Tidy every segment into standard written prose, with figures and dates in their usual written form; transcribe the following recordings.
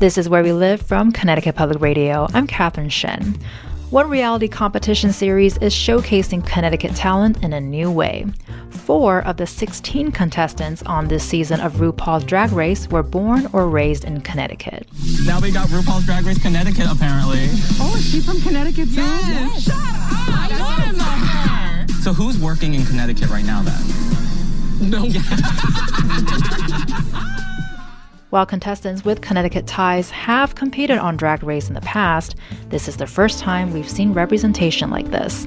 This is Where We Live from Connecticut Public Radio. I'm Catherine Shen. One reality competition series is showcasing Connecticut talent in a new way. 4 of the 16 contestants on this season of RuPaul's Drag Race were born or raised in Connecticut. Now we got RuPaul's Drag Race Connecticut, apparently. Oh, is she from Connecticut too? Yes. Shut up! I don't know her. So who's working in Connecticut right now then? No. While contestants with Connecticut ties have competed on Drag Race in the past, this is the first time we've seen representation like this.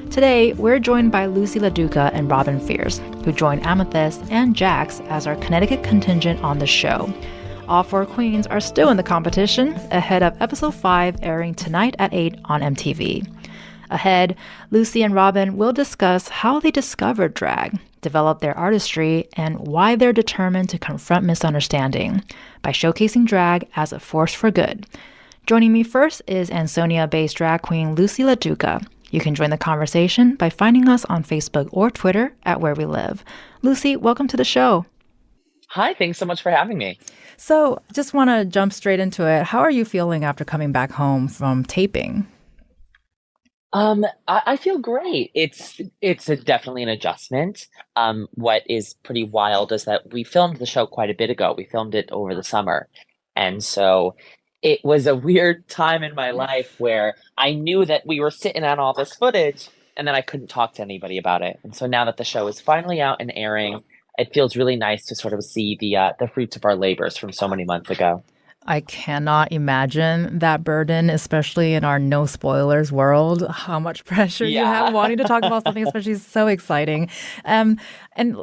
Today, we're joined by Loosey, LaDuca, and Robin Fierce, who joined Amethyst and Jax as our Connecticut contingent on the show. All 4 queens are still in the competition, ahead of episode 5 airing tonight at 8 on MTV. Ahead, Loosey and Robin will discuss how they discovered drag, developed their artistry, and why they're determined to confront misunderstanding by showcasing drag as a force for good. Joining me first is Ansonia-based drag queen Loosey LaDuca. You can join the conversation by finding us on Facebook or Twitter at Where We Live. Loosey, welcome to the show. Hi, thanks so much for having me. So, just want to jump straight into it. How are you feeling after coming back home from taping? I feel great. It's definitely an adjustment. What is pretty wild is that we filmed the show quite a bit ago. We filmed it over the summer. And so it was a weird time in my life where I knew that we were sitting on all this footage and then I couldn't talk to anybody about it. And so now that the show is finally out and airing, it feels really nice to sort of see the fruits of our labors from so many months ago. I cannot imagine that burden, especially in our no spoilers world, how much pressure you have wanting to talk about something especially so exciting. And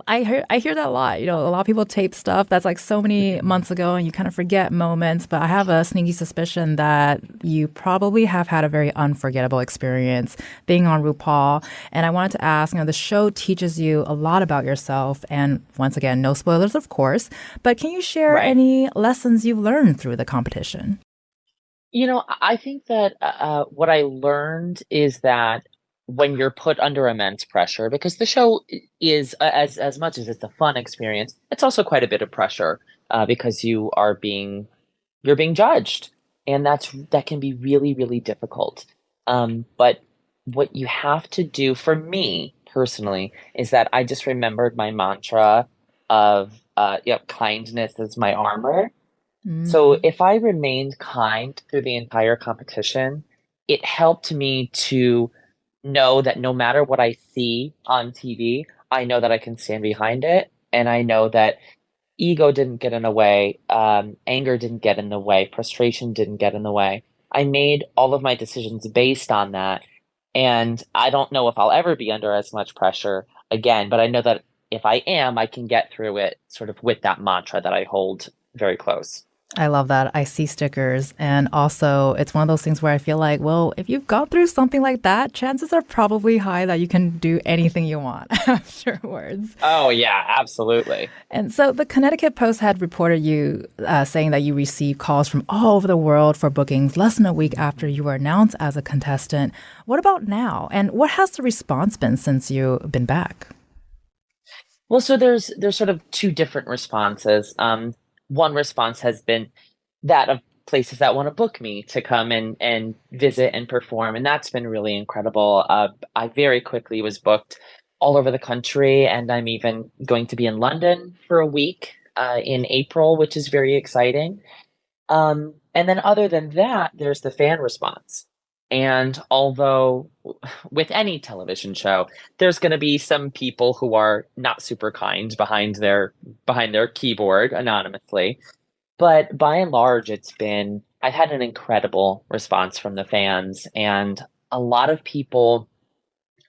I hear that a lot. You know, a lot of people tape stuff that's like so many months ago and you kind of forget moments. But I have a sneaky suspicion that you probably have had a very unforgettable experience being on RuPaul. And I wanted to ask, you know, the show teaches you a lot about yourself. And once again, no spoilers, of course. But can you share any lessons you've learned through the competition? You know, I think that what I learned is that when you're put under immense pressure, because the show is, as much as it's a fun experience, it's also quite a bit of pressure because you're being judged, and that can be really, really difficult. But what you have to do, for me personally, is that I just remembered my mantra of kindness is my armor. So if I remained kind through the entire competition, it helped me to know that no matter what I see on TV, I know that I can stand behind it. And I know that ego didn't get in the way, anger didn't get in the way, frustration didn't get in the way. I made all of my decisions based on that. And I don't know if I'll ever be under as much pressure again, but I know that if I am, I can get through it sort of with that mantra that I hold very close. I love that. I see stickers. And also, it's one of those things where I feel like, well, if you've gone through something like that, chances are probably high that you can do anything you want afterwards. Oh, yeah, absolutely. And so the Connecticut Post had reported you saying that you received calls from all over the world for bookings less than a week after you were announced as a contestant. What about now? And what has the response been since you've been back? Well, so there's sort of 2 different responses. One response has been that of places that want to book me to come and visit and perform. And that's been really incredible. I very quickly was booked all over the country. And I'm even going to be in London for a week in April, which is very exciting. And then other than that, there's the fan response. And although with any television show, there's going to be some people who are not super kind behind their keyboard anonymously. But by and large, I've had an incredible response from the fans. And a lot of people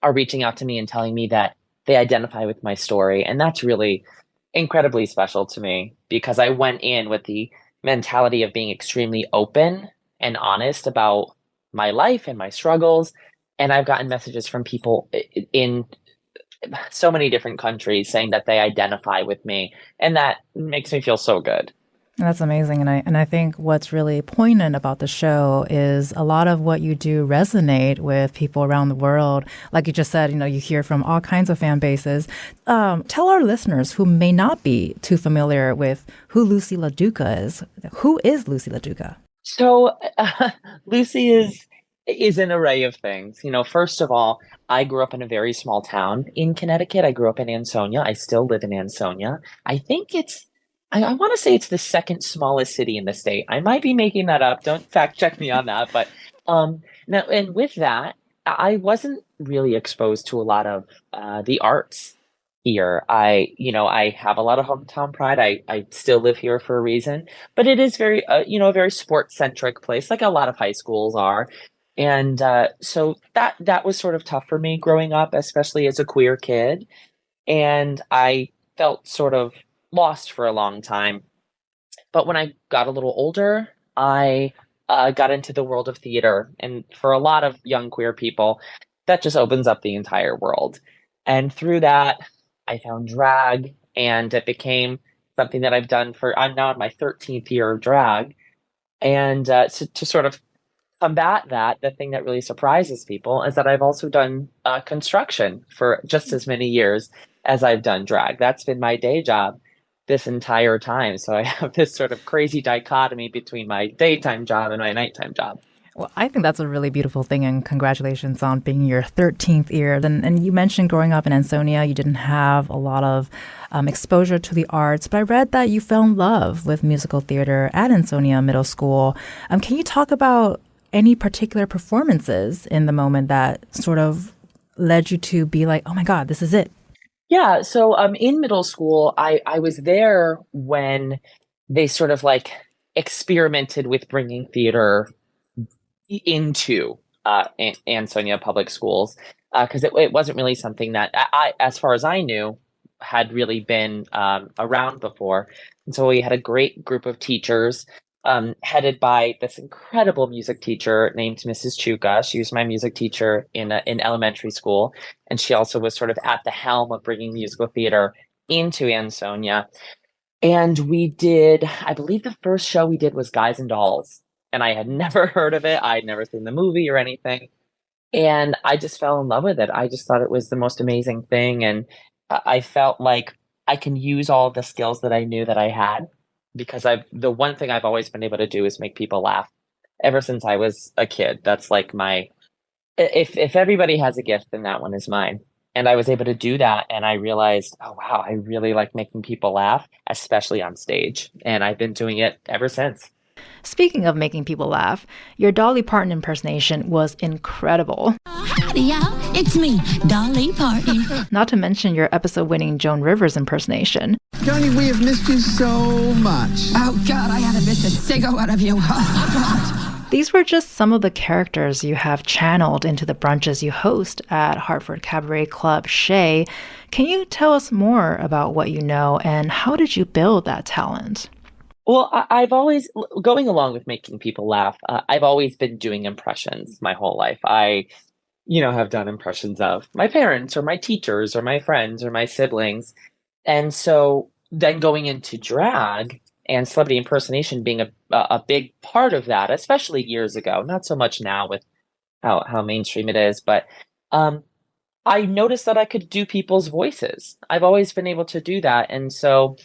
are reaching out to me and telling me that they identify with my story. And that's really incredibly special to me because I went in with the mentality of being extremely open and honest about my life and my struggles. And I've gotten messages from people in so many different countries saying that they identify with me. And that makes me feel so good. That's amazing. And I think what's really poignant about the show is a lot of what you do resonate with people around the world. Like you just said, you hear from all kinds of fan bases. Tell our listeners who may not be too familiar with who Loosey LaDuca is. Who is Loosey LaDuca? So Lucy is an array of things. First of all, I grew up in a very small town in Connecticut. I grew up in Ansonia. I still live in Ansonia. I want to say it's the second smallest city in the state. I might be making that up. Don't fact check me on that. But now, and with that, I wasn't really exposed to a lot of the arts here. I have a lot of hometown pride. I still live here for a reason, but it is very, a very sports centric place, like a lot of high schools are. And so that was sort of tough for me growing up, especially as a queer kid. And I felt sort of lost for a long time. But when I got a little older, I got into the world of theater. And for a lot of young queer people, that just opens up the entire world. And through that, I found drag, and it became something that I've done I'm now in my 13th year of drag. And to sort of combat that, the thing that really surprises people is that I've also done construction for just as many years as I've done drag. That's been my day job this entire time. So I have this sort of crazy dichotomy between my daytime job and my nighttime job. Well, I think that's a really beautiful thing, and congratulations on being your 13th year. And you mentioned growing up in Ansonia, you didn't have a lot of exposure to the arts, but I read that you fell in love with musical theater at Ansonia Middle School. Can you talk about any particular performances in the moment that sort of led you to be like, oh my God, this is it? Yeah, so in middle school, I was there when they sort of like experimented with bringing theater into Ansonia public schools, because it wasn't really something that as far as I knew, had really been around before. And so we had a great group of teachers headed by this incredible music teacher named Mrs. Chuka. She was my music teacher in elementary school, and she also was sort of at the helm of bringing musical theater into Ansonia. And we did, I believe the first show we did was Guys and Dolls, and I had never heard of it. I'd never seen the movie or anything, and I just fell in love with it. I just thought it was the most amazing thing, and I felt like I can use all the skills that I knew that I had, because the one thing I've always been able to do is make people laugh ever since I was a kid. That's like if everybody has a gift, then that one is mine. And I was able to do that. And I realized, oh, wow, I really like making people laugh, especially on stage. And I've been doing it ever since. Speaking of making people laugh, your Dolly Parton impersonation was incredible. Howdy, y'all. It's me, Dolly Parton. Not to mention your episode-winning Joan Rivers impersonation. Johnny, we have missed you so much. Oh, God, I haven't missed a ciggo out of you. These were just some of the characters you have channeled into the brunches you host at Hartford Cabaret Club Shea. Can you tell us more about what you know, and how did you build that talent? Well, I've always, going along with making people laugh, I've always been doing impressions my whole life. I, have done impressions of my parents or my teachers or my friends or my siblings. And so then going into drag and celebrity impersonation being a big part of that, especially years ago, not so much now with how mainstream it is, but I noticed that I could do people's voices. I've always been able to do that. And so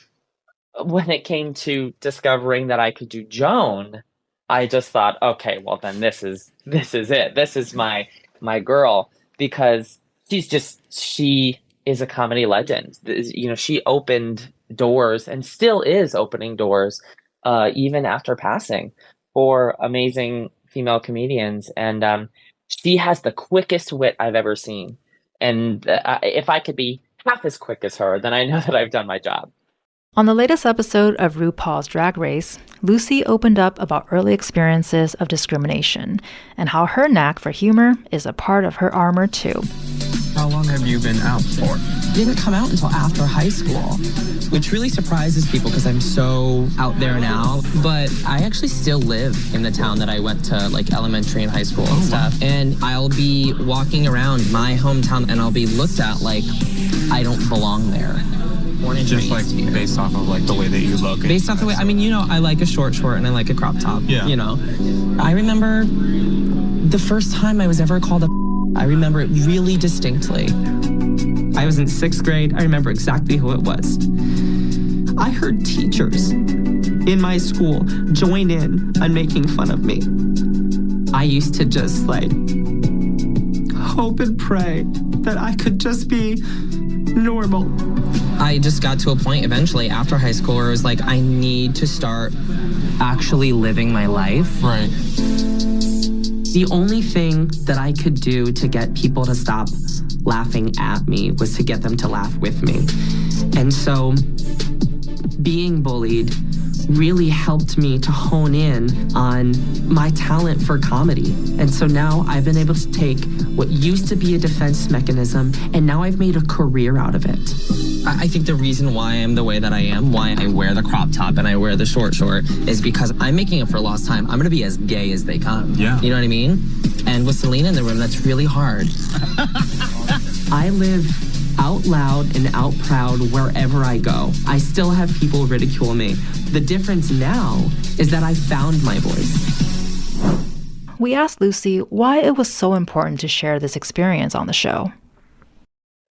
when it came to discovering that I could do Joan, I just thought, okay, well then this is it. This is my girl, because she is a comedy legend. She opened doors and still is opening doors, even after passing, for amazing female comedians. And she has the quickest wit I've ever seen. And if I could be half as quick as her, then I know that I've done my job. On the latest episode of RuPaul's Drag Race, Loosey opened up about early experiences of discrimination and how her knack for humor is a part of her armor too. How long have you been out for? Didn't come out until after high school, which really surprises people because I'm so out there now. But I actually still live in the town that I went to, like elementary and high school and stuff. And I'll be walking around my hometown and I'll be looked at like I don't belong there. born and Just like raised here. based off of like the way that you look. Based off the way, I mean, I like a short and I like a crop top. Yeah. I remember the first time I was ever called a I remember it really distinctly. I was in 6th grade. I remember exactly who it was. I heard teachers in my school join in on making fun of me. I used to just like hope and pray that I could just be normal. I just got to a point eventually after high school where it was like, I need to start actually living my life. Right. The only thing that I could do to get people to stop laughing at me was to get them to laugh with me. And so being bullied really helped me to hone in on my talent for comedy. And so now I've been able to take what used to be a defense mechanism, and now I've made a career out of it. I think the reason why I'm the way that I am, why I wear the crop top and I wear the short, is because I'm making up for lost time. I'm gonna be as gay as they come. Yeah. You know what I mean? And with Selena in the room, that's really hard. I live out loud and out proud wherever I go. I still have people ridicule me. The difference now is that I found my voice. We asked Loosey why it was so important to share this experience on the show.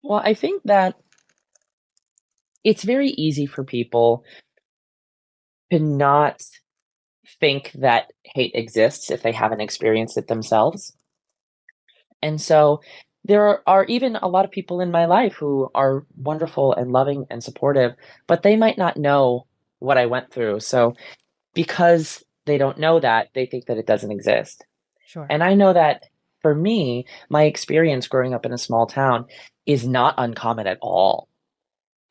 Well, I think that it's very easy for people to not think that hate exists if they haven't experienced it themselves. And so there are even a lot of people in my life who are wonderful and loving and supportive, but they might not know what I went through. So because they don't know that, they think that it doesn't exist. Sure. And I know that for me, my experience growing up in a small town is not uncommon at all.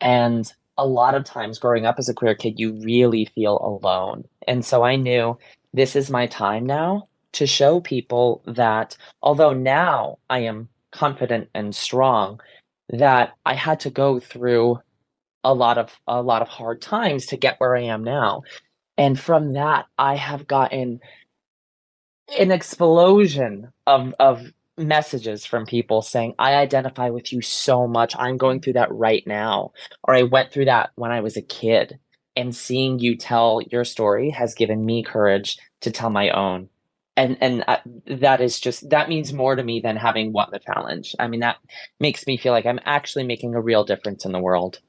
And a lot of times growing up as a queer kid, you really feel alone. And so I knew this is my time now to show people that although now I am confident and strong, that I had to go through a lot of hard times to get where I am now. And from that, I have gotten an explosion of messages from people saying, I identify with you so much. I'm going through that right now. Or I went through that when I was a kid. And seeing you tell your story has given me courage to tell my own. And that is just, that means more to me than having won the challenge. I mean, that makes me feel like I'm actually making a real difference in the world.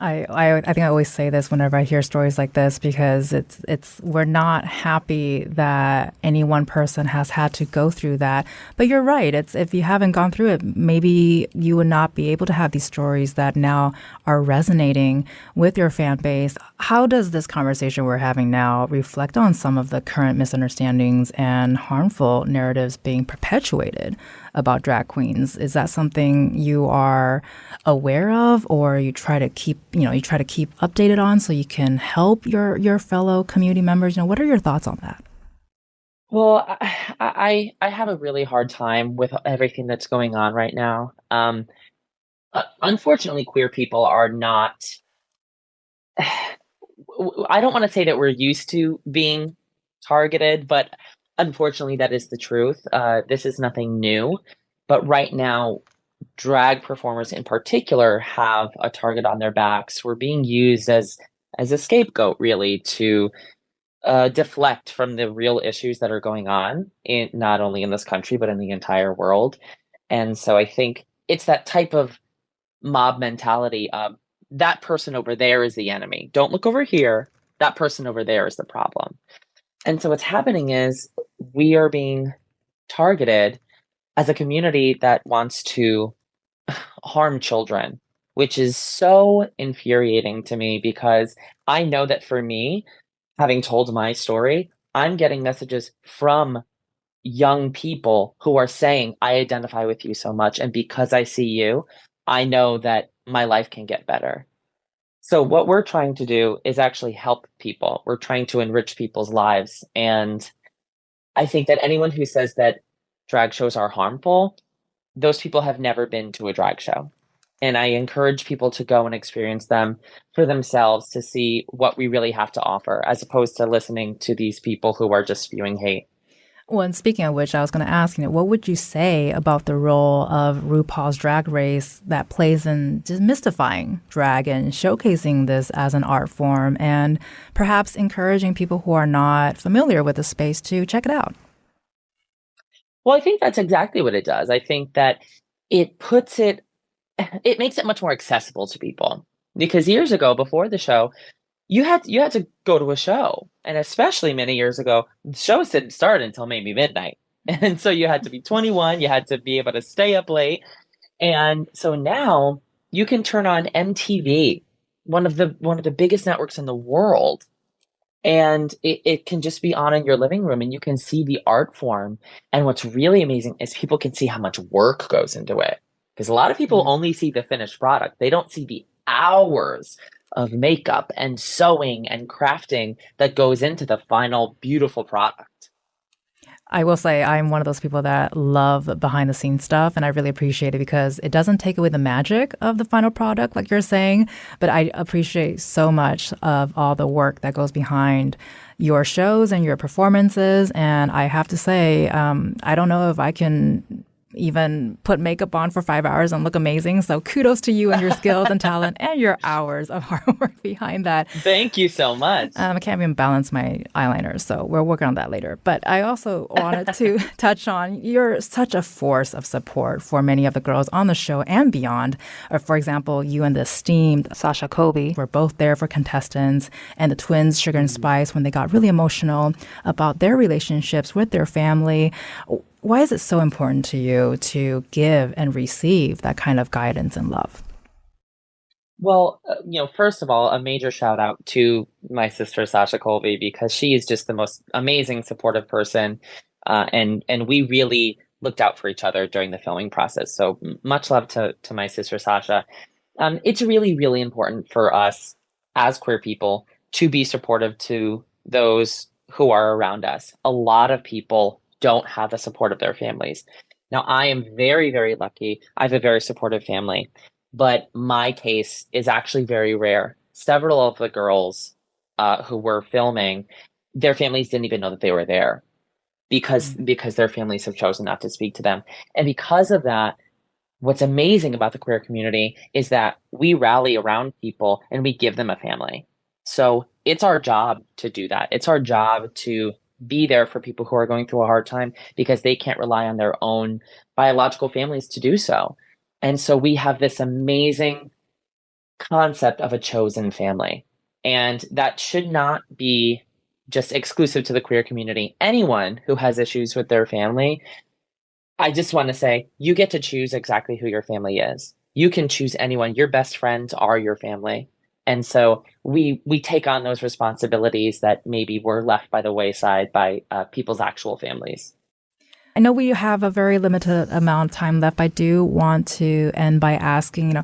I think I always say this whenever I hear stories like this, because it's we're not happy that any one person has had to go through that. But you're right. It's if you haven't gone through it, maybe you would not be able to have these stories that now are resonating with your fan base. How does this conversation we're having now reflect on some of the current misunderstandings and harmful narratives being perpetuated about drag queens? Is that something you are aware of, or you try to keep updated on so you can help your fellow community members? What are your thoughts on that? Well, I have a really hard time with everything that's going on right now. Unfortunately, queer people are not. I don't want to say that we're used to being targeted, but unfortunately, that is the truth. This is nothing new, but right now, drag performers in particular have a target on their backs. We're being used as a scapegoat, really, to deflect from the real issues that are going on in not only in this country but in the entire world. And so I think it's that type of mob mentality of that person over there is the enemy. Don't look over here. That person over there is the problem. And so what's happening is we are being targeted as a community that wants to harm children, which is so infuriating to me because I know that for me, having told my story, I'm getting messages from young people who are saying, I identify with you so much. And because I see you, I know that my life can get better. So what we're trying to do is actually help people. We're trying to enrich people's lives. And I think that anyone who says that drag shows are harmful, those people have never been to a drag show. And I encourage people to go and experience them for themselves to see what we really have to offer, as opposed to listening to these people who are just spewing hate. Well, and speaking of which, I was going to ask, what would you say about the role of RuPaul's Drag Race that plays in demystifying drag and showcasing this as an art form and perhaps encouraging people who are not familiar with the space to check it out? Well, I think that's exactly what it does. I think that it makes it much more accessible to people. Because years ago, before the show, you had to go to a show. And especially many years ago, shows didn't start until maybe midnight. And so you had to be 21, you had to be able to stay up late. And so now you can turn on MTV, one of the biggest networks in the world, and it can just be on in your living room and you can see the art form. And what's really amazing is people can see how much work goes into it. Because a lot of people only see the finished product. They don't see the hours of makeup and sewing and crafting that goes into the final beautiful product. I will say I'm one of those people that love behind the scenes stuff, and I really appreciate it because it doesn't take away the magic of the final product, like you're saying, but I appreciate so much of all the work that goes behind your shows and your performances. And I have to say, I don't know if I can even put makeup on for 5 hours and look amazing. So kudos to you and your skills and talent and your hours of hard work behind that. Thank you so much. I can't even balance my eyeliner, so we're working on that later. But I also wanted to touch on, you're such a force of support for many of the girls on the show and beyond. For example, you and the esteemed Sasha Colby were both there for Contestants, and the twins Sugar and Spice when they got really emotional about their relationships with their family. Why is it so important to you to give and receive that kind of guidance and love? Well, first of all, a major shout out to my sister, Sasha Colby, because she is just the most amazing, supportive person. And we really looked out for each other during the filming process. So much love to my sister, Sasha. It's really, really important for us as queer people to be supportive to those who are around us. A lot of people don't have the support of their families. Now, I am very, very lucky. I have a very supportive family, but my case is actually very rare. Several of the girls who were filming, their families didn't even know that they were there because their families have chosen not to speak to them. And because of that, what's amazing about the queer community is that we rally around people and we give them a family. So it's our job to do that. It's our job to be there for people who are going through a hard time because they can't rely on their own biological families to do so. And so we have this amazing concept of a chosen family. And that should not be just exclusive to the queer community. Anyone who has issues with their family, I just want to say, you get to choose exactly who your family is. You can choose anyone. Your best friends are your family. And so we take on those responsibilities that maybe were left by the wayside by people's actual families. I know we have a very limited amount of time left. I do want to end by asking,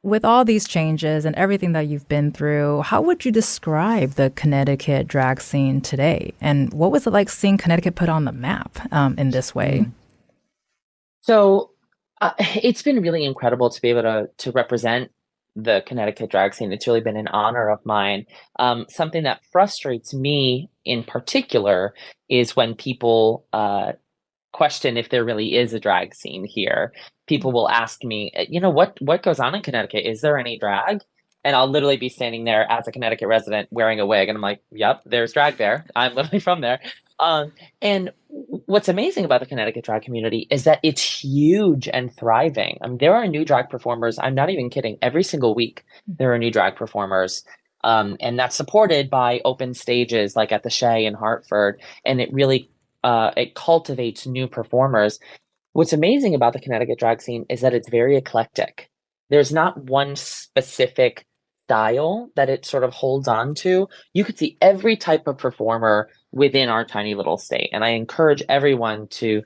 with all these changes and everything that you've been through, how would you describe the Connecticut drag scene today? And what was it like seeing Connecticut put on the map in this way? So it's been really incredible to be able to represent the Connecticut drag scene. It's really been an honor of mine. Something that frustrates me in particular is when people question if there really is a drag scene here. People will ask me, what goes on in Connecticut? Is there any drag? And I'll literally be standing there as a Connecticut resident wearing a wig. And I'm like, yep, there's drag there. I'm literally from there. And what's amazing about the Connecticut drag community is that it's huge and thriving. I mean, there are new drag performers. I'm not even kidding. Every single week, there are new drag performers. And that's supported by open stages like at the Shea in Hartford. And it really, it cultivates new performers. What's amazing about the Connecticut drag scene is that it's very eclectic. There's not one specific style that it sort of holds on to. You could see every type of performer within our tiny little state. And I encourage everyone to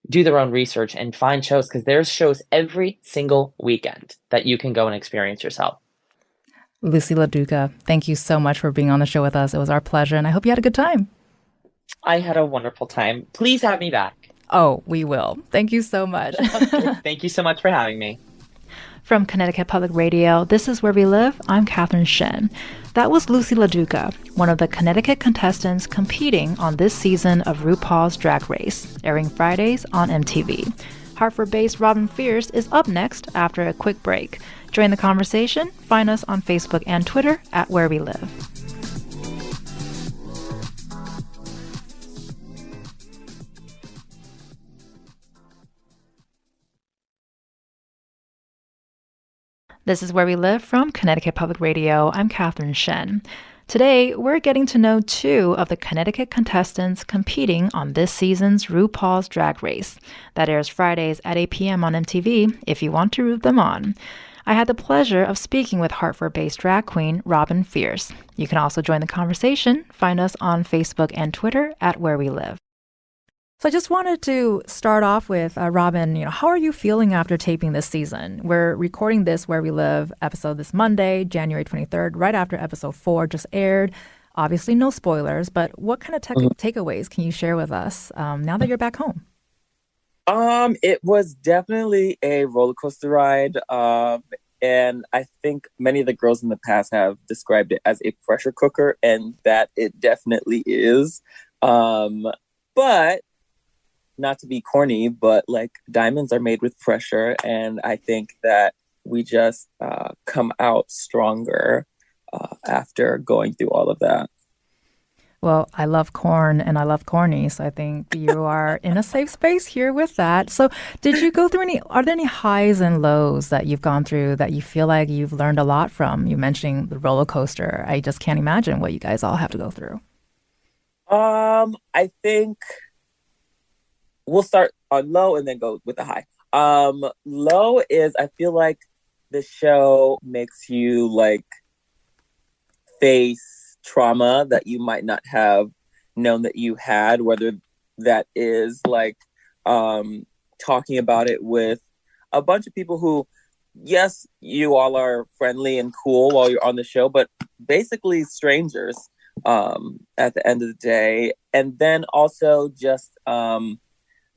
do their own research and find shows because there's shows every single weekend that you can go and experience yourself. Loosey LaDuca, thank you so much for being on the show with us. It was our pleasure, and I hope you had a good time. I had a wonderful time. Please have me back. Oh, we will. Thank you so much. Thank you so much for having me. From Connecticut Public Radio, this is Where We Live. I'm Catherine Shen. That was Loosey LaDuca, one of the Connecticut contestants competing on this season of RuPaul's Drag Race, airing Fridays on MTV. Hartford-based Robin Fierce is up next after a quick break. Join the conversation. Find us on Facebook and Twitter at Where We Live. This is Where We Live from Connecticut Public Radio. I'm Catherine Shen. Today, we're getting to know two of the Connecticut contestants competing on this season's RuPaul's Drag Race. That airs Fridays at 8 p.m. on MTV if you want to root them on. I had the pleasure of speaking with Hartford-based drag queen Robin Fierce. You can also join the conversation. Find us on Facebook and Twitter at Where We Live. So I just wanted to start off with, Robin, how are you feeling after taping this season? We're recording this Where We Live episode this Monday, January 23rd, right after episode 4 just aired. Obviously, no spoilers, but what kind of takeaways can you share with us now that you're back home? It was definitely a roller coaster ride. And I think many of the girls in the past have described it as a pressure cooker, and that it definitely is. But not to be corny, but like diamonds are made with pressure. And I think that we just come out stronger after going through all of that. Well, I love corn and I love corny, so I think you are in a safe space here with that. So did you go through are there any highs and lows that you've gone through that you feel like you've learned a lot from? You mentioning the roller coaster. I just can't imagine what you guys all have to go through. I think we'll start on low and then go with the high. Low is I feel like the show makes you like face trauma that you might not have known that you had, whether that is like talking about it with a bunch of people who, yes, you all are friendly and cool while you're on the show, but basically strangers at the end of the day. And then also just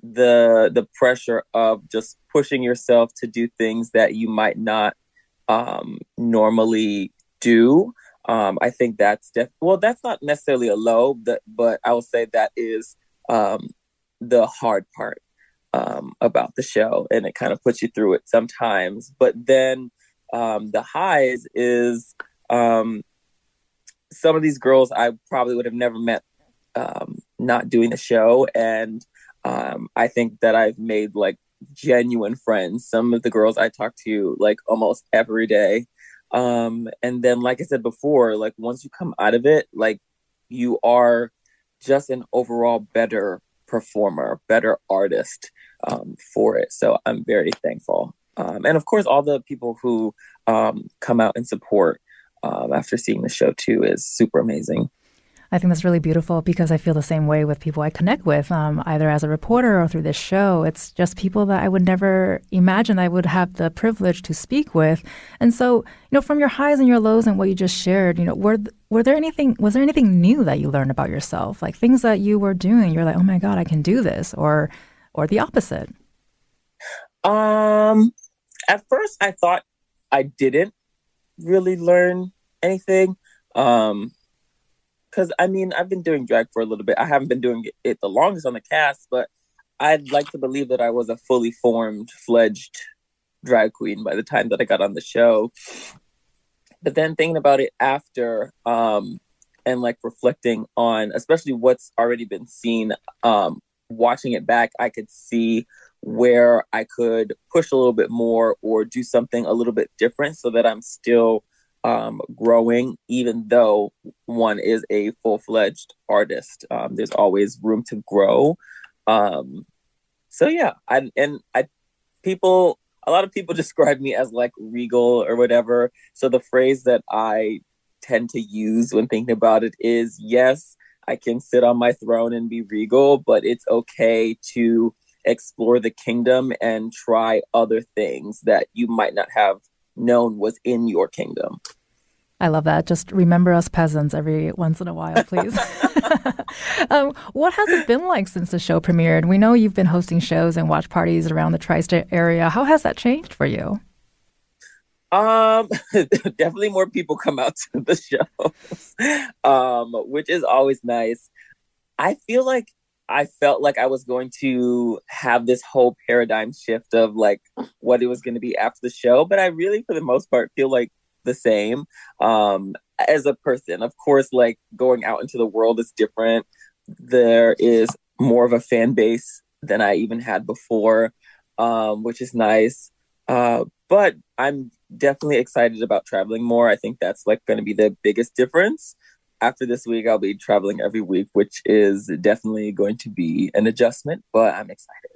the pressure of just pushing yourself to do things that you might not normally do. I think that's that's not necessarily a low, but I will say that is the hard part about the show, and it kind of puts you through it sometimes. But then the highs is some of these girls I probably would have never met not doing the show, and I think that I've made like genuine friends. Some of the girls I talk to like almost every day. And then, like I said before, like once you come out of it, like you are just an overall better performer, better artist for it. So I'm very thankful. And of course, all the people who come out and support after seeing the show too is super amazing. I think that's really beautiful because I feel the same way with people I connect with, either as a reporter or through this show. It's just people that I would never imagine I would have the privilege to speak with. And so, from your highs and your lows and what you just shared, was there anything new that you learned about yourself? Like things that you were doing, you're like, oh my God, I can do this, or the opposite? At first I thought I didn't really learn anything. Because, I've been doing drag for a little bit. I haven't been doing it the longest on the cast, but I'd like to believe that I was a fully formed, fledged drag queen by the time that I got on the show. But then thinking about it after and like reflecting on, especially what's already been seen, watching it back, I could see where I could push a little bit more or do something a little bit different so that I'm still growing, even though one is a full-fledged artist. There's always room to grow. So yeah, a lot of people describe me as like regal or whatever. So the phrase that I tend to use when thinking about it is, yes, I can sit on my throne and be regal, but it's okay to explore the kingdom and try other things that you might not have known was in your kingdom. I love that. Just remember us peasants every once in a while, please. What has it been like since the show premiered? We know you've been hosting shows and watch parties around the tri-state area. How has that changed for you? Definitely more people come out to the shows, which is always nice. I feel like I felt like I was going to have this whole paradigm shift of like what it was going to be after the show, but I really, for the most part, feel like the same. As a person, of course, like going out into the world is different. There is more of a fan base than I even had before, which is nice. But I'm definitely excited about traveling more. I think that's like going to be the biggest difference. After this week, I'll be traveling every week, which is definitely going to be an adjustment, but I'm excited.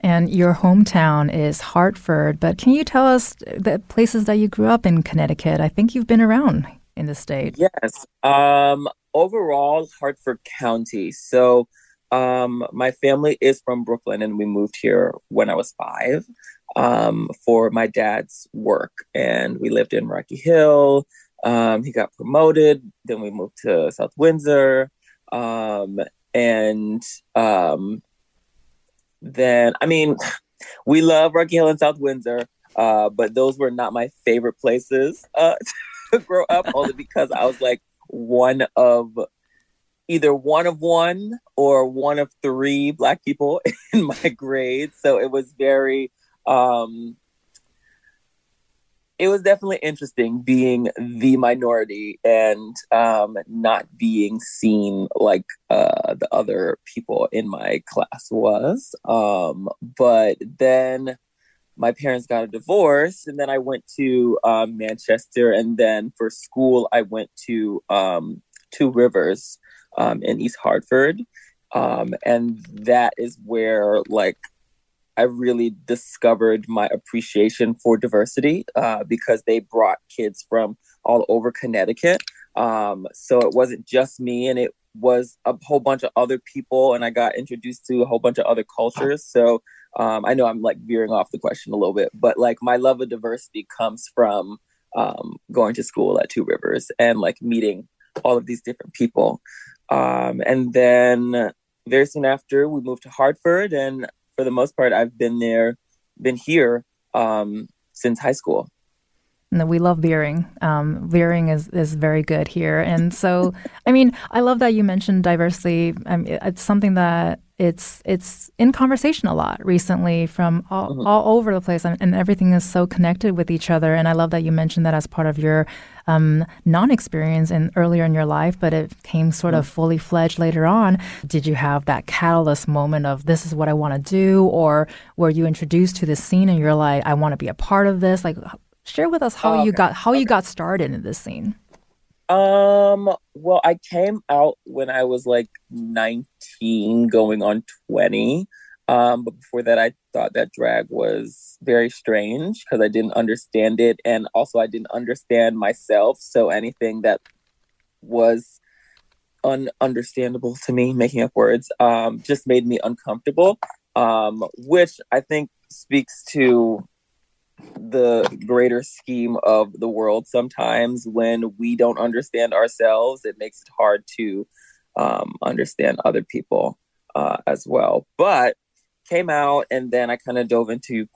And your hometown is Hartford, but can you tell us the places that you grew up in Connecticut? I think you've been around in the state. Yes. Overall, Hartford County. So my family is from Brooklyn, and we moved here when I was 5 for my dad's work. And we lived in Rocky Hill. He got promoted. Then we moved to South Windsor. Then, I mean, we love Rocky Hill and South Windsor, but those were not my favorite places to grow up, only because I was like either one of one or one of 3 Black people in my grade. So it was it was definitely interesting being the minority and not being seen like the other people in my class was. But then my parents got a divorce, and then I went to Manchester, and then for school I went to Two Rivers in East Hartford, and that is where like I really discovered my appreciation for diversity because they brought kids from all over Connecticut. So it wasn't just me, and it was a whole bunch of other people, and I got introduced to a whole bunch of other cultures. So I know I'm like veering off the question a little bit, but like my love of diversity comes from going to school at Two Rivers and like meeting all of these different people. And then very soon after, we moved to Hartford, and for the most part, I've been here since high school. No, we love veering. Veering is very good here. And so, I mean, I love that you mentioned diversity. It's something that it's in conversation a lot recently from all over the place, and everything is so connected with each other. And I love that you mentioned that as part of your non-experience earlier in your life, but it came sort of fully fledged later on. Did you have that catalyst moment of this is what I want to do, or were you introduced to this scene and you're like, I want to be a part of this? Like, share with us how you got started in this scene. Well, I came out when I was like 19 going on 20. But before that, I thought that drag was very strange because I didn't understand it. And also I didn't understand myself. So anything that was ununderstandable to me, making up words, just made me uncomfortable, which I think speaks to the greater scheme of the world. Sometimes when we don't understand ourselves, it makes it hard to understand other people as well. But came out, and then I kind of dove into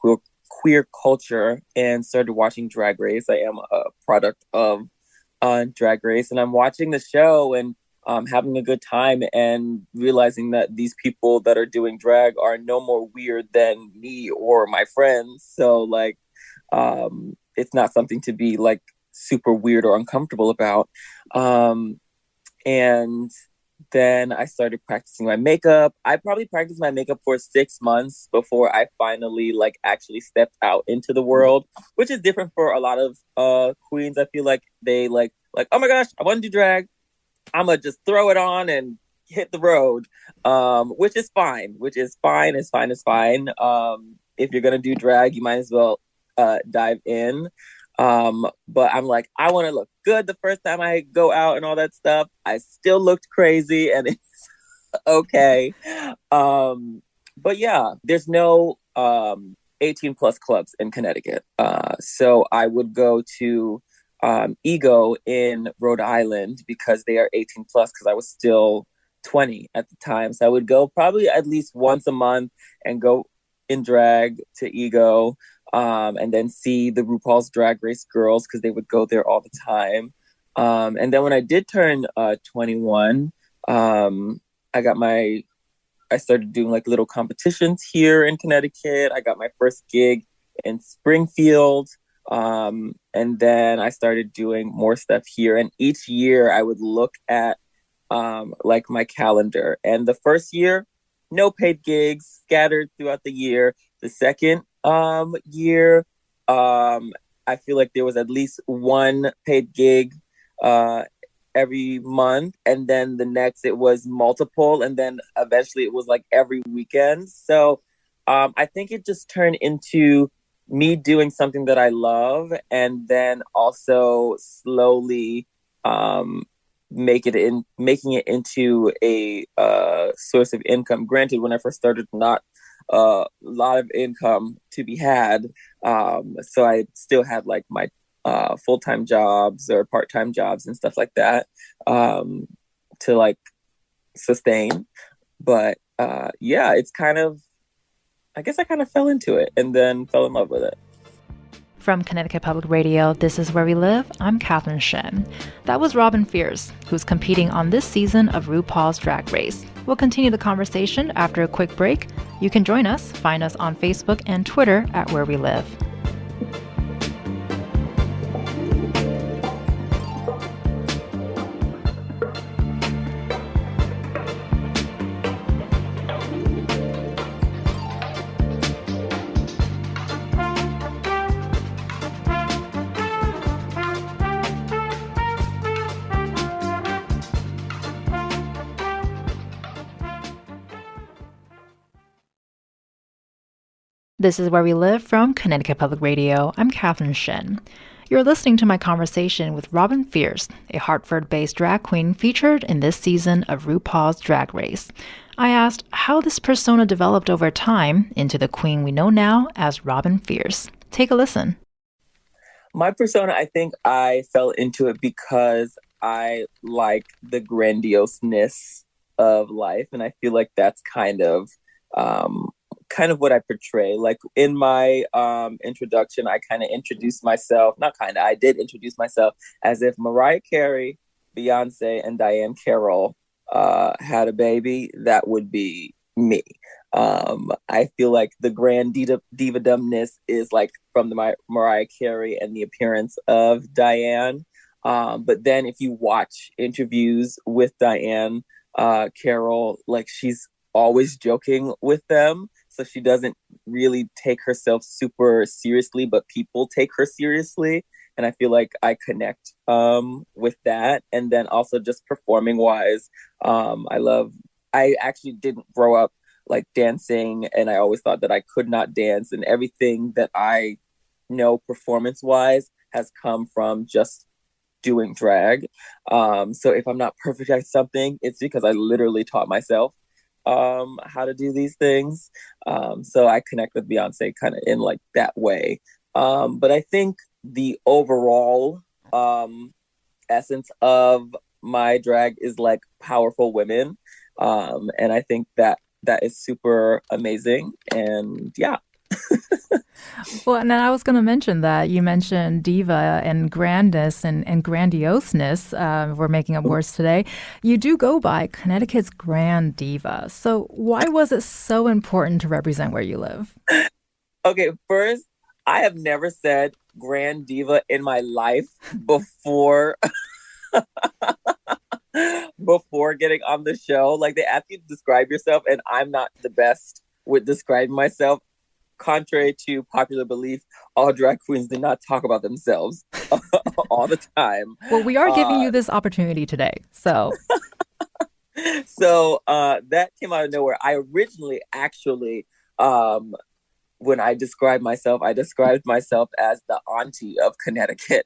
queer culture and started watching Drag Race. I am a product of Drag Race, and I'm watching the show and having a good time and realizing that these people that are doing drag are no more weird than me or my friends. So like, it's not something to be like super weird or uncomfortable about. And then I started practicing my makeup. I probably practiced my makeup for 6 months before I finally like actually stepped out into the world, which is different for a lot of queens. I feel like they like, oh my gosh, I want to do drag. I'm gonna just throw it on and hit the road, which is fine. It's fine. If you're gonna do drag, you might as well dive in. But I'm like, I want to look good the first time I go out and all that stuff. I still looked crazy, and it's okay. But yeah, there's no 18 plus clubs in Connecticut. So I would go to Ego in Rhode Island because they are 18 plus, because I was still 20 at the time. So I would go probably at least once a month and go in drag to Ego. and then see the RuPaul's Drag Race girls because they would go there all the time. And then when I did turn 21, I started doing like little competitions here in Connecticut. I got my first gig in Springfield. And then I started doing more stuff here. And each year I would look at like my calendar. And the first year, no paid gigs scattered throughout the year. The second year, I feel like there was at least one paid gig every month, and then the next it was multiple, and then eventually it was like every weekend. So I think it just turned into me doing something that I love, and then also slowly making it into a source of income. Granted, when I first started, not a lot of income to be had, so I still had like my full-time jobs or part-time jobs and stuff like that to like sustain. But yeah, it's kind of, I guess I kind of fell into it and then fell in love with it. From Connecticut Public Radio, this is Where We Live. I'm Catherine Shen. That was Robin Fierce, who's competing on this season of RuPaul's Drag Race. We'll continue the conversation after a quick break. You can join us. Find us on Facebook and Twitter at Where We Live. This is Where We Live from Connecticut Public Radio. I'm Catherine Shen. You're listening to my conversation with Robin Fierce, a Hartford-based drag queen featured in this season of RuPaul's Drag Race. I asked how this persona developed over time into the queen we know now as Robin Fierce. Take a listen. My persona, I think I fell into it because I like the grandioseness of life, and I feel like that's kind of what I portray. Like in my introduction, I kind of introduced myself, I did introduce myself as if Mariah Carey, Beyonce, and Diane Carroll had a baby. That would be me. I feel like the grand diva-dumbness is like from the Mariah Carey and the appearance of Diane. But then if you watch interviews with Diane Carroll, like she's always joking with them. So she doesn't really take herself super seriously, but people take her seriously. And I feel like I connect with that. And then also just performing wise, I actually didn't grow up like dancing, and I always thought that I could not dance, and everything that I know performance wise has come from just doing drag. So if I'm not perfect at something, it's because I literally taught myself how to do these things. So I connect with Beyonce kind of in like that way. But I think the overall essence of my drag is like powerful women. And I think that is super amazing. And yeah. Well, and then I was going to mention that you mentioned diva and grandness and grandioseness. We're making up words today. You do go by Connecticut's Grand Diva. So why was it so important to represent where you live? Okay, first, I have never said Grand Diva in my life before before getting on the show. Like they ask you to describe yourself, and I'm not the best with describing myself. Contrary to popular belief, all drag queens do not talk about themselves all the time. Well, we are giving you this opportunity today, so. So that came out of nowhere. I originally actually, when I described myself as the auntie of Connecticut.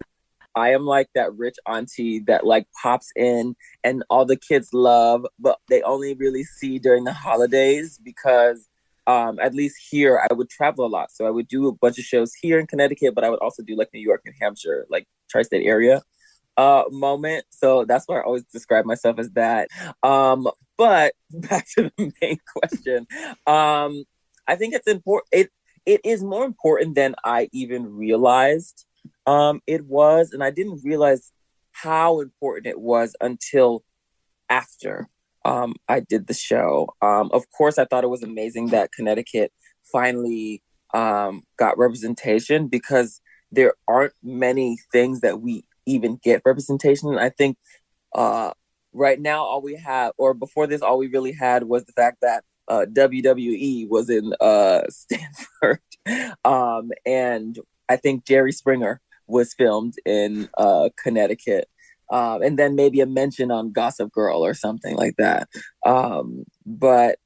I am like that rich auntie that like pops in and all the kids love, but they only really see during the holidays because at least here, I would travel a lot. So I would do a bunch of shows here in Connecticut, but I would also do like New York, New Hampshire, like tri-state area moment. So that's why I always describe myself as that. But back to the main question. I think it's important. it is more important than I even realized it was. And I didn't realize how important it was until after I did the show. Of course, I thought it was amazing that Connecticut finally got representation, because there aren't many things that we even get representation. And I think right now, all we have, or before this, all we really had was the fact that WWE was in Stanford. And I think Jerry Springer was filmed in Connecticut. And then maybe a mention on Gossip Girl or something like that. But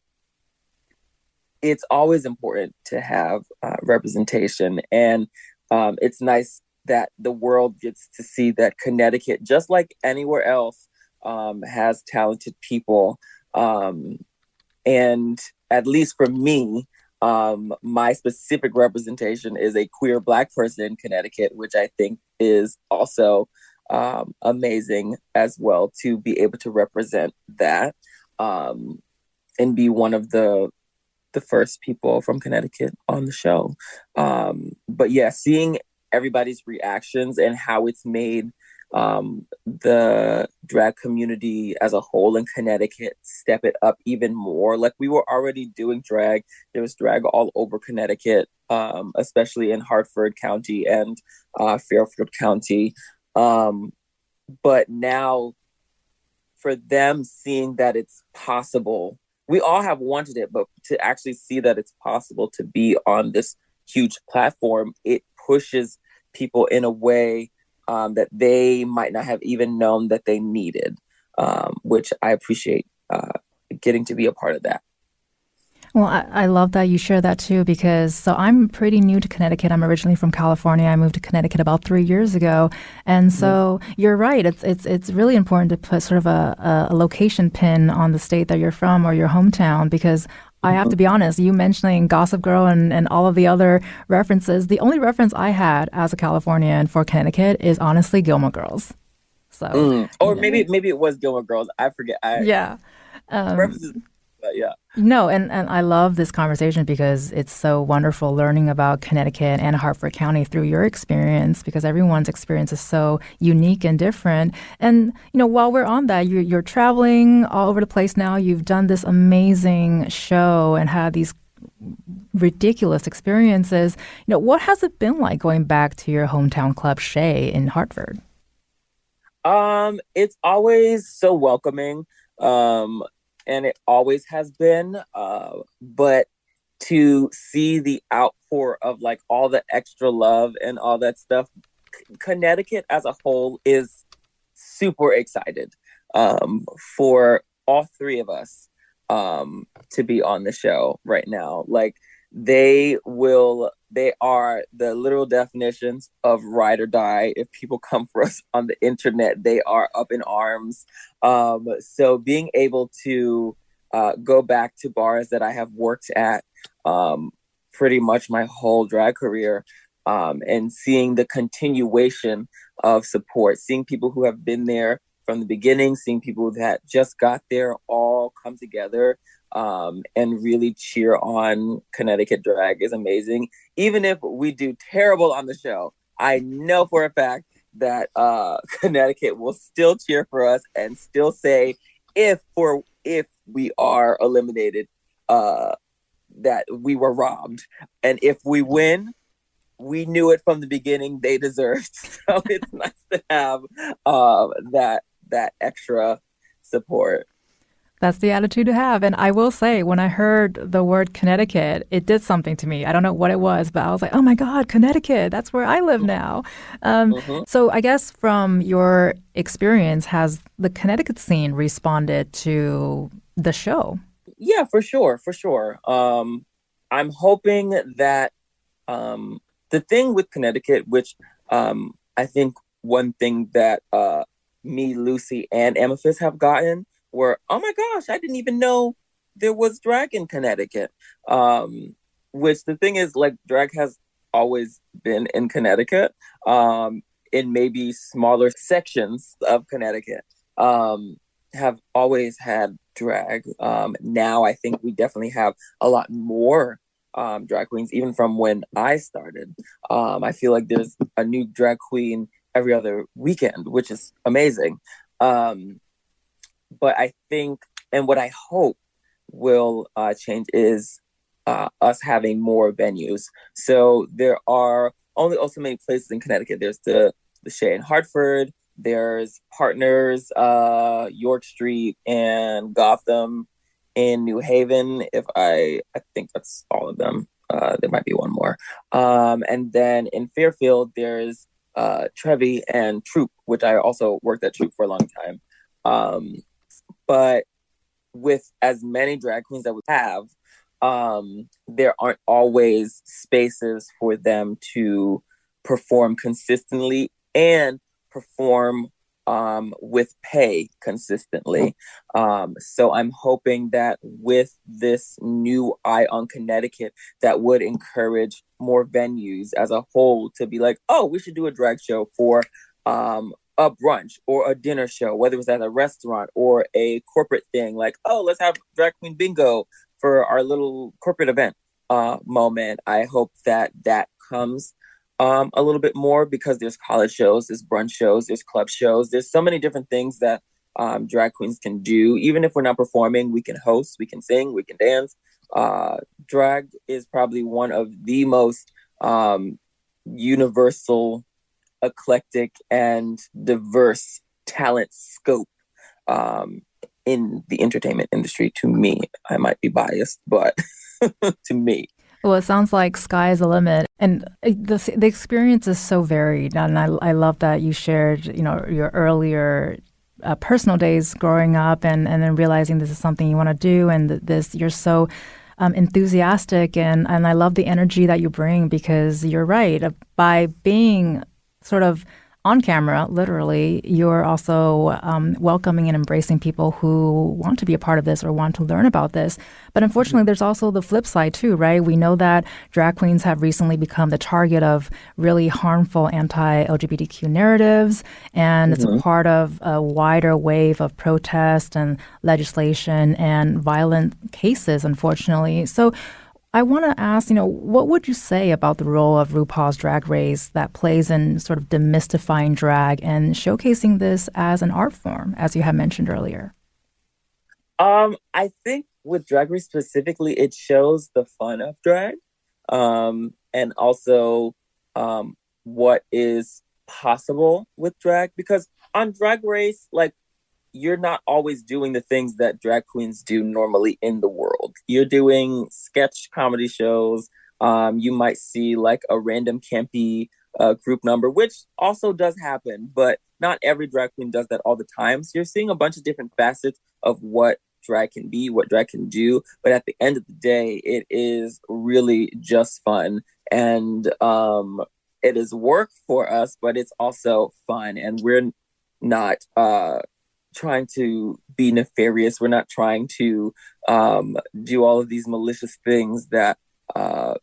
it's always important to have representation. And it's nice that the world gets to see that Connecticut, just like anywhere else, has talented people. And at least for me, my specific representation is a queer Black person in Connecticut, which I think is also amazing as well, to be able to represent that and be one of the first people from Connecticut on the show. But yeah, seeing everybody's reactions and how it's made the drag community as a whole in Connecticut step it up even more. Like, we were already doing drag. There was drag all over Connecticut, especially in Hartford County and Fairfield County. But now, for them seeing that it's possible, we all have wanted it, but to actually see that it's possible to be on this huge platform, it pushes people in a way that they might not have even known that they needed, which I appreciate getting to be a part of that. Well, I love that you share that too, because so I'm pretty new to Connecticut. I'm originally from California. I moved to Connecticut about 3 years ago. And so you're right. It's really important to put sort of a location pin on the state that you're from or your hometown, because I have to be honest, you mentioning Gossip Girl and all of the other references, the only reference I had as a Californian for Connecticut is honestly Gilmore Girls. So, or maybe it was Gilmore Girls. I forget. Yeah. References, but yeah. No, and I love this conversation because it's so wonderful learning about Connecticut and Hartford County through your experience, because everyone's experience is so unique and different. And, while we're on that, you're traveling all over the place now. You've done this amazing show and had these ridiculous experiences. What has it been like going back to your hometown club, Shea, in Hartford? It's always so welcoming. And it always has been, but to see the outpour of like all the extra love and all that stuff, Connecticut as a whole is super excited for all three of us to be on the show right now. Like, they are the literal definitions of ride or die. If people come for us on the internet, they are up in arms. So being able to go back to bars that I have worked at pretty much my whole drag career, and seeing the continuation of support, seeing people who have been there from the beginning, seeing people that just got there all come together and really cheer on Connecticut drag is amazing. Even if we do terrible on the show, I know for a fact that Connecticut will still cheer for us and still say, if we are eliminated, that we were robbed. And if we win, we knew it from the beginning they deserved. So it's nice to have that extra support. That's the attitude to have. And I will say, when I heard the word Connecticut, it did something to me. I don't know what it was, but I was like, oh my God, Connecticut, that's where I live now. So I guess from your experience, has the Connecticut scene responded to the show? Yeah, for sure. I'm hoping that the thing with Connecticut, which I think one thing that me, Loosey, and Amethyst have gotten were, oh my gosh, I didn't even know there was drag in Connecticut. Which the thing is, like, drag has always been in Connecticut, in maybe smaller sections of Connecticut, have always had drag. Now I think we definitely have a lot more drag queens, even from when I started. I feel like there's a new drag queen every other weekend, which is amazing. But I think, and what I hope will change is us having more venues. So there are only so many places in Connecticut. There's the Shea in Hartford, there's Partners, York Street, and Gotham in New Haven. I think that's all of them. There might be one more. And then in Fairfield, there's Trevi and Troop, which I also worked at Troop for a long time. But with as many drag queens that we have, there aren't always spaces for them to perform consistently and perform with pay consistently. So I'm hoping that with this new eye on Connecticut, that would encourage more venues as a whole to be like, oh, we should do a drag show for a brunch or a dinner show, whether it's at a restaurant or a corporate thing, like, oh, let's have drag queen bingo for our little corporate event moment. I hope that comes a little bit more, because there's college shows, there's brunch shows, there's club shows, there's so many different things that drag queens can do. Even if we're not performing, we can host, we can sing, we can dance. Drag is probably one of the most universal, eclectic, and diverse talent scope in the entertainment industry, to me. I might be biased, but to me. Well, it sounds like sky is the limit, and the experience is so varied. And I love that you shared, your earlier personal days growing up, and then realizing this is something you want to do, and this you're so enthusiastic, and I love the energy that you bring, because you're right. By being sort of on camera, literally, you're also welcoming and embracing people who want to be a part of this or want to learn about this. But unfortunately, there's also the flip side too, right? We know that drag queens have recently become the target of really harmful anti-LGBTQ narratives, and it's a part of a wider wave of protest and legislation and violent cases, unfortunately. So I want to ask, what would you say about the role of RuPaul's Drag Race that plays in sort of demystifying drag and showcasing this as an art form, as you had mentioned earlier? I think with Drag Race specifically, it shows the fun of drag, and also what is possible with drag. Because on Drag Race, like, you're not always doing the things that drag queens do normally in the world. You're doing sketch comedy shows. You might see like a random campy group number, which also does happen, but not every drag queen does that all the time. So you're seeing a bunch of different facets of what drag can be, what drag can do. But at the end of the day, it is really just fun. And it is work for us, but it's also fun. And we're not trying to be nefarious. We're not trying to do all of these malicious things that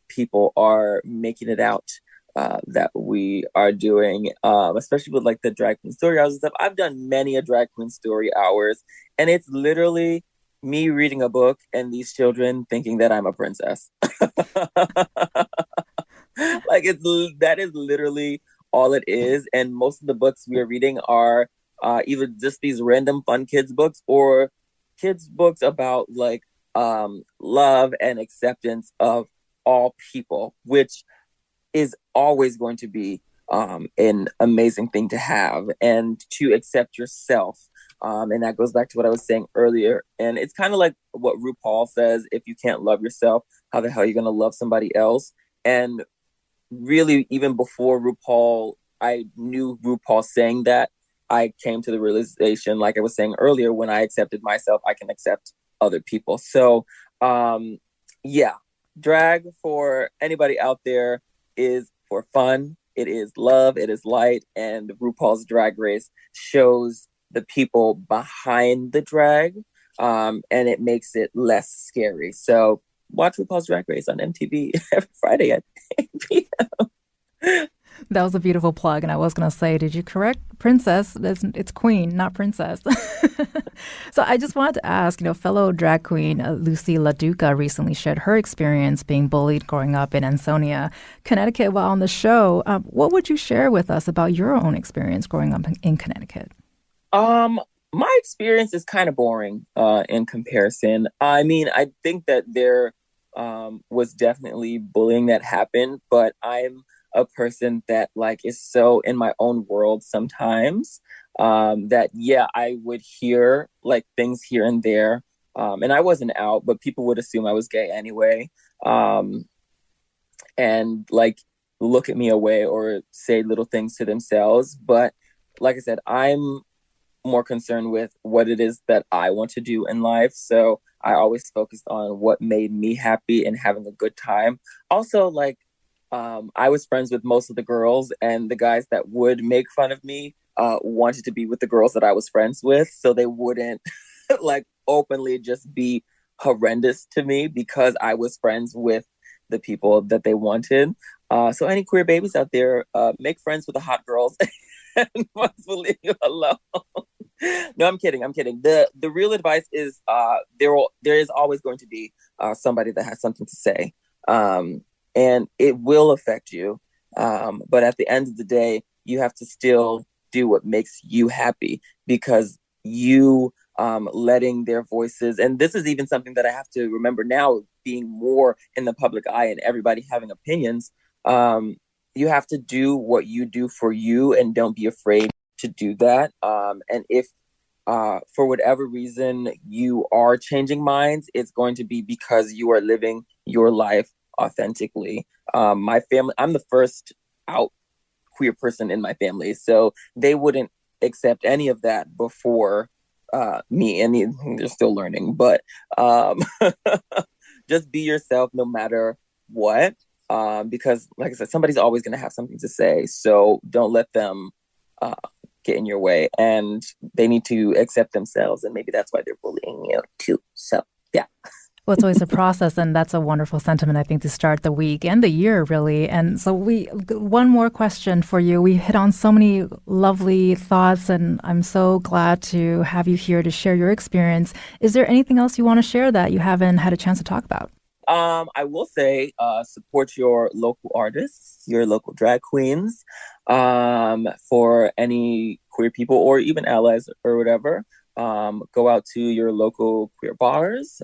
people are making it out that we are doing, especially with like the drag queen story hours and stuff. I've done many a drag queen story hours, and it's literally me reading a book and these children thinking that I'm a princess. Like, that is literally all it is. And most of the books we are reading are either just these random fun kids books or kids books about like love and acceptance of all people, which is always going to be an amazing thing to have, and to accept yourself. And that goes back to what I was saying earlier. And it's kind of like what RuPaul says: if you can't love yourself, how the hell are you going to love somebody else? And really, even before RuPaul, I knew RuPaul saying that. I came to the realization, like I was saying earlier, when I accepted myself, I can accept other people. So, yeah, drag for anybody out there is for fun. It is love. It is light. And RuPaul's Drag Race shows the people behind the drag, and it makes it less scary. So watch RuPaul's Drag Race on MTV every Friday at 8 p.m. That was a beautiful plug. And I was going to say, did you correct princess? It's queen, not princess. So I just wanted to ask, fellow drag queen Loosey LaDuca recently shared her experience being bullied growing up in Ansonia, Connecticut while on the show. What would you share with us about your own experience growing up in Connecticut? My experience is kind of boring in comparison. I mean, I think that there was definitely bullying that happened, but I'm a person that is so in my own world sometimes that, I would hear things here and there. And I wasn't out, but people would assume I was gay anyway. And look at me away or say little things to themselves. But like I said, I'm more concerned with what it is that I want to do in life. So I always focused on what made me happy and having a good time. Also, I was friends with most of the girls, and the guys that would make fun of me wanted to be with the girls that I was friends with. So they wouldn't openly just be horrendous to me because I was friends with the people that they wanted. So any queer babies out there, make friends with the hot girls and once will leave you alone. No, I'm kidding. The real advice is there is always going to be somebody that has something to say. And it will affect you. But at the end of the day, you have to still do what makes you happy, because you letting their voices, and this is even something that I have to remember now, being more in the public eye and everybody having opinions, you have to do what you do for you and don't be afraid to do that. And if for whatever reason you are changing minds, it's going to be because you are living your life authentically. My family, I'm the first out queer person in my family, so they wouldn't accept any of that before me, and they're still learning. But just be yourself no matter what, because like I said, somebody's always going to have something to say, so don't let them get in your way, and they need to accept themselves, and maybe that's why they're bullying you too. So yeah. Well, it's always a process, and that's a wonderful sentiment, I think, to start the week and the year, really. And so one more question for you. We hit on so many lovely thoughts, and I'm so glad to have you here to share your experience. Is there anything else you want to share that you haven't had a chance to talk about? I will say support your local artists, your local drag queens, for any queer people or even allies or whatever. Go out to your local queer bars,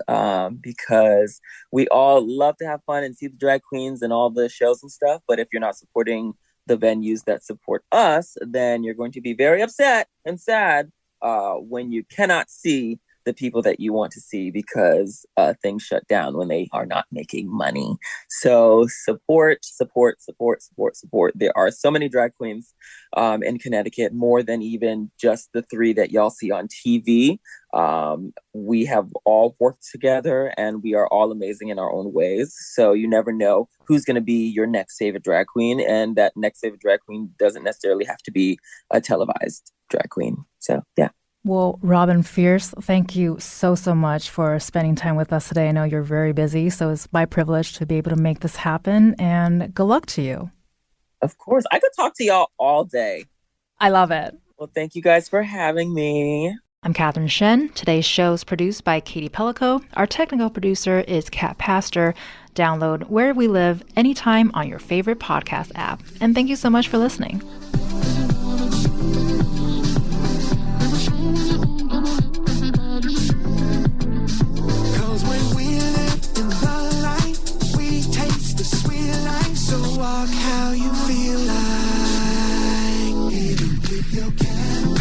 because we all love to have fun and see the drag queens and all the shows and stuff. But if you're not supporting the venues that support us, then you're going to be very upset and sad when you cannot see the people that you want to see because things shut down when they are not making money. So support. There are so many drag queens in Connecticut, more than even just the 3 that y'all see on TV. We have all worked together and we are all amazing in our own ways. So you never know who's going to be your next favorite drag queen. And that next favorite drag queen doesn't necessarily have to be a televised drag queen. So yeah. Well, Robin Fierce, thank you so much for spending time with us today. I know you're very busy, so it's my privilege to be able to make this happen, and good luck to you. Of course. I could talk to y'all all day. I love it. Well, thank you guys for having me. I'm Catherine Shen. Today's show is produced by Katie Pellico. Our technical producer is Kat Pastor. Download Where We Live anytime on your favorite podcast app. And thank you so much for listening. Walk how you feel like, even if you can.